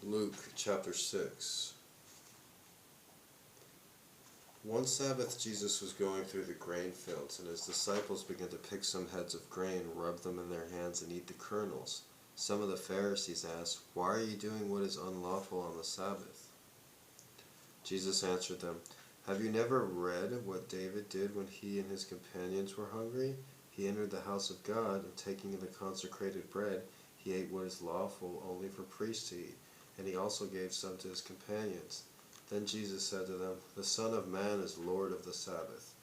Luke chapter 6. One Sabbath Jesus was going through the grain fields, and his disciples began to pick some heads of grain, rub them in their hands, and eat the kernels. Some of the Pharisees asked, "Why are you doing what is unlawful on the Sabbath?" Jesus answered them, "Have you never read what David did when he and his companions were hungry? He entered the house of God, and taking the consecrated bread, he ate what is lawful only for priests to eat, and he also gave some to his companions. Then Jesus said to them, The Son of Man is Lord of the Sabbath."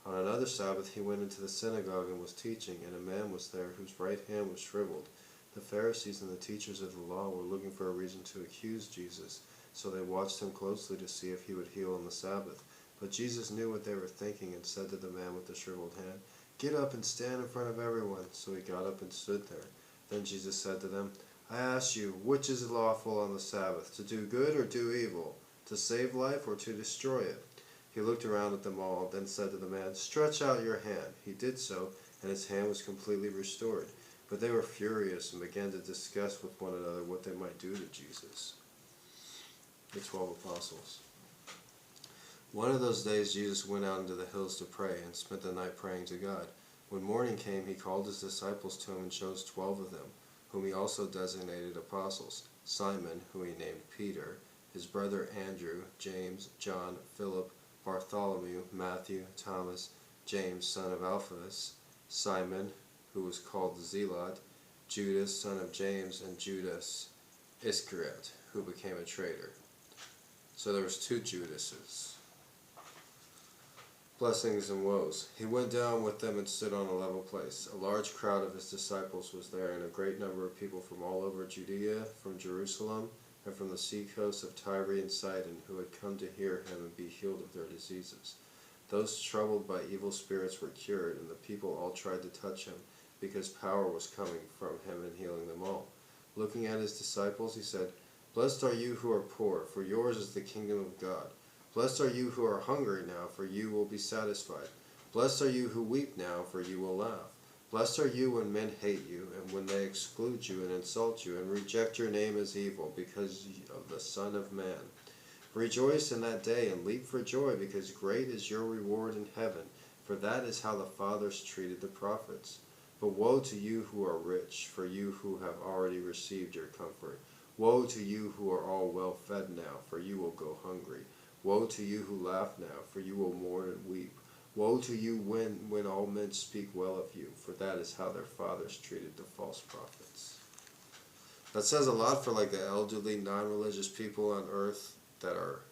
On another Sabbath he went into the synagogue and was teaching, and a man was there whose right hand was shriveled. The Pharisees and the teachers of the law were looking for a reason to accuse Jesus, so they watched him closely to see if he would heal on the Sabbath. But Jesus knew what they were thinking and said to the man with the shriveled hand, "Get up and stand in front of everyone." So he got up and stood there. Then Jesus said to them, "I ask you, which is lawful on the Sabbath, to do good or do evil, to save life or to destroy it?" He looked around at them all, then said to the man, "Stretch out your hand." He did so, and his hand was completely restored. But they were furious and began to discuss with one another what they might do to Jesus. The 12 Apostles. One of those days Jesus went out into the hills to pray, and spent the night praying to God. When morning came, he called his disciples to him and chose 12 of them, whom he also designated apostles: Simon, whom he named Peter, his brother Andrew, James, John, Philip, Bartholomew, Matthew, Thomas, James, son of Alphaeus, Simon, who was called the Zealot, Judas, son of James, and Judas Iscariot, who became a traitor. So there was 2 Judases. Blessings and woes. He went down with them and stood on a level place. A large crowd of his disciples was there, and a great number of people from all over Judea, from Jerusalem, and from the seacoast of Tyre and Sidon, who had come to hear him and be healed of their diseases. Those troubled by evil spirits were cured, and the people all tried to touch him, because power was coming from him and healing them all. Looking at his disciples, he said, "Blessed are you who are poor, for yours is the kingdom of God. Blessed are you who are hungry now, for you will be satisfied. Blessed are you who weep now, for you will laugh. Blessed are you when men hate you, and when they exclude you and insult you, and reject your name as evil, because of the Son of Man. Rejoice in that day, and leap for joy, because great is your reward in heaven, for that is how the fathers treated the prophets. But woe to you who are rich, for you who have already received your comfort. Woe to you who are all well fed now, for you will go hungry. Woe to you who laugh now, for you will mourn and weep. Woe to you when all men speak well of you, for that is how their fathers treated the false prophets." That says a lot for like the elderly, non-religious people on earth that are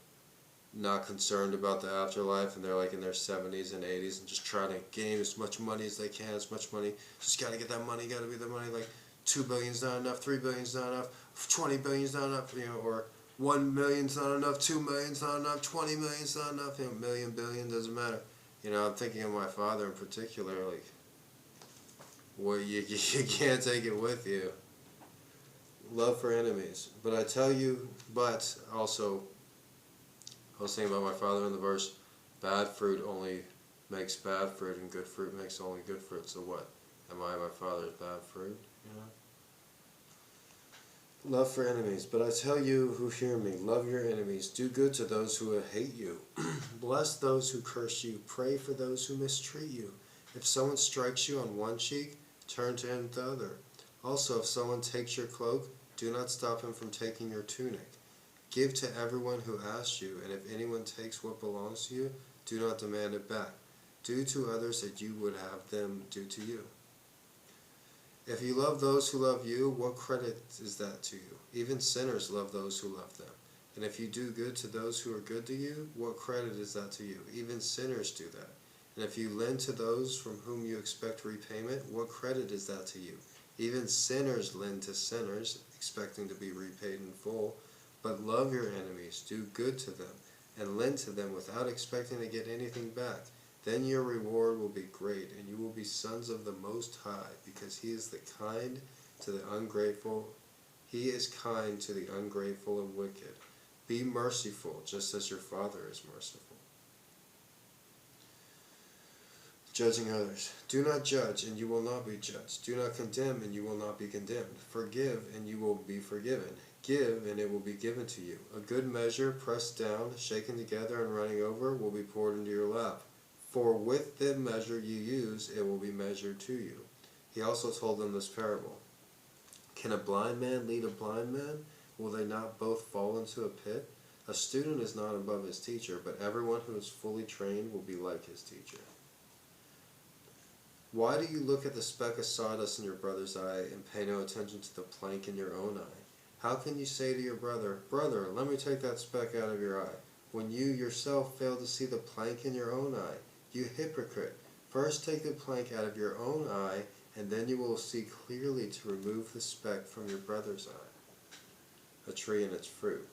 not concerned about the afterlife, and they're like in their 70s and 80s and just trying to gain as much money as they can, as much money. Just got to get that money, got to be the money. Like 2 billion's not enough, 3 billion's not enough, 20 billion's not enough, or 1 million's not enough, 2 million's not enough, 20 million's not enough, million, billion, doesn't matter. I'm thinking of my father in particular, like, well, you can't take it with you. Love for enemies. But I tell you, but also, I was thinking about my father in the verse, bad fruit only makes bad fruit, and good fruit makes only good fruit. So what? Am I my father's bad fruit? Love for enemies. But I tell you who hear me, love your enemies. Do good to those who hate you. Bless those who curse you. Pray for those who mistreat you. If someone strikes you on one cheek, turn to him the other. Also, if someone takes your cloak, do not stop him from taking your tunic. Give to everyone who asks you, and if anyone takes what belongs to you, do not demand it back. Do to others as you would have them do to you. If you love those who love you, what credit is that to you? Even sinners love those who love them. And if you do good to those who are good to you, what credit is that to you? Even sinners do that. And if you lend to those from whom you expect repayment, what credit is that to you? Even sinners lend to sinners, expecting to be repaid in full. But love your enemies, do good to them, and lend to them without expecting to get anything back. Then your reward will be great, and you will be sons of the Most High, because He is kind to the ungrateful. He is kind to the ungrateful and wicked. Be merciful, just as your Father is merciful. Judging others. Do not judge, and you will not be judged. Do not condemn, and you will not be condemned. Forgive, and you will be forgiven. Give, and it will be given to you. A good measure, pressed down, shaken together, and running over, will be poured into your lap. For with the measure you use, it will be measured to you. He also told them this parable. Can a blind man lead a blind man? Will they not both fall into a pit? A student is not above his teacher, but everyone who is fully trained will be like his teacher. Why do you look at the speck of sawdust in your brother's eye and pay no attention to the plank in your own eye? How can you say to your brother, Brother, let me take that speck out of your eye, when you yourself fail to see the plank in your own eye? You hypocrite! First take the plank out of your own eye, and then you will see clearly to remove the speck from your brother's eye. A tree and its fruit.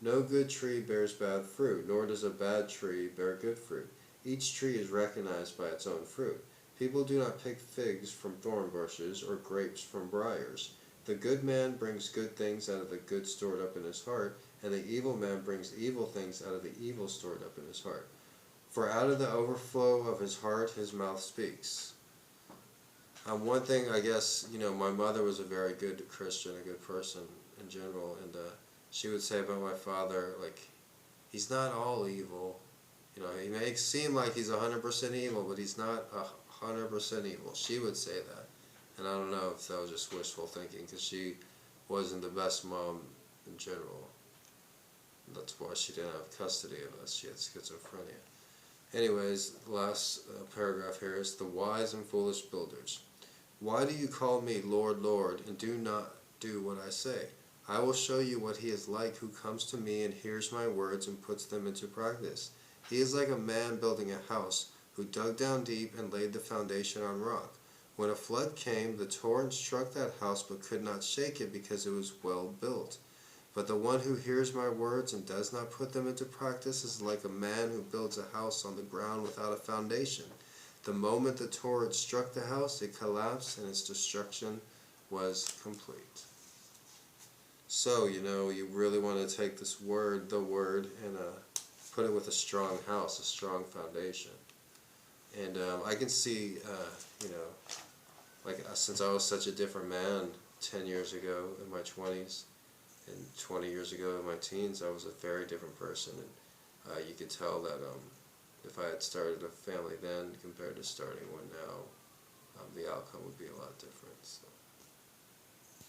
No good tree bears bad fruit, nor does a bad tree bear good fruit. Each tree is recognized by its own fruit. People do not pick figs from thorn bushes, or grapes from briars. The good man brings good things out of the good stored up in his heart, and the evil man brings evil things out of the evil stored up in his heart. For out of the overflow of his heart his mouth speaks. One thing, I guess, my mother was a very good Christian, a good person in general, and she would say about my father, like, he's not all evil. He may seem like he's 100% evil, but he's not 100% evil. She would say that. And I don't know if that was just wishful thinking, because she wasn't the best mom in general. That's why she didn't have custody of us. She had schizophrenia. Anyways, the last paragraph here is the wise and foolish builders. Why do you call me Lord, Lord, and do not do what I say? I will show you what he is like who comes to me and hears my words and puts them into practice. He is like a man building a house, who dug down deep and laid the foundation on rock. When a flood came, the torrent struck that house but could not shake it because it was well built. But the one who hears my words and does not put them into practice is like a man who builds a house on the ground without a foundation. The moment the torrent struck the house, it collapsed and its destruction was complete. So, you really want to take this word, the word, and put it with a strong house, a strong foundation. And I can see, since I was such a different man 10 years ago in my 20s, and 20 years ago in my teens, I was a very different person. And you could tell that if I had started a family then compared to starting one now, the outcome would be a lot different. So.